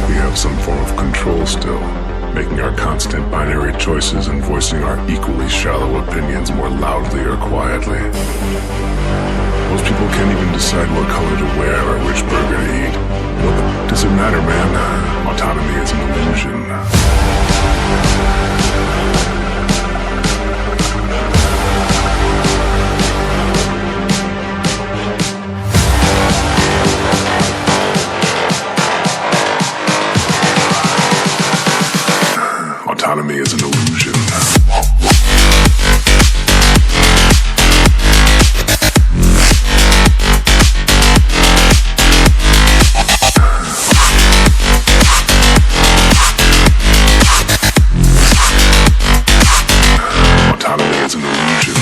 We have some form of control still, making our constant binary choices and voicing our equally shallow opinions more loudly or quietly. Most people can't even decide what color to wear or which burger to eat. What does it matter, man? Autonomy is an illusion. Autonomy is an illusion. Autonomy is an illusion.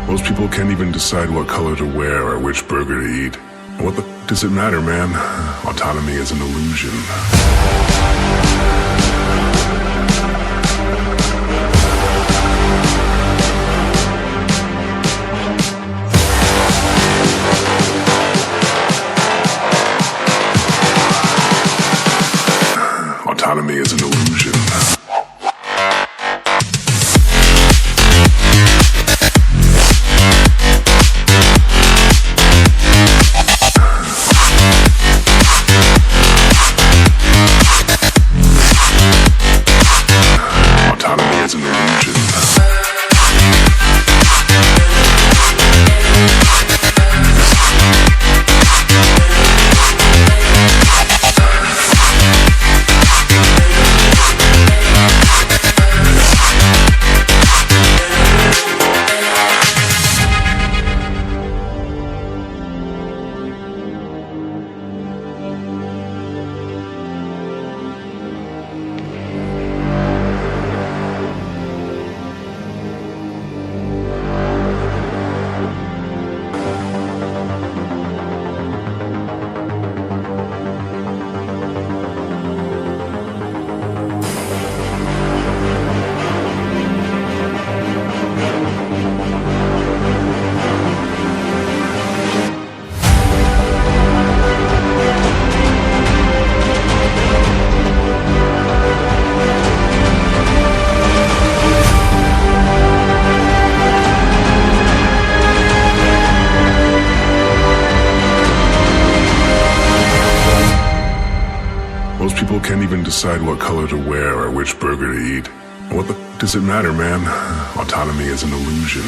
Most people can't even decide what color to wear or which burger to eat. What does it matter, man? Autonomy is an illusion. Autonomy is an illusion. Autonomy is an illusion. Most people can't even decide what color to wear or which burger to eat. What does it matter, man? Autonomy is an illusion.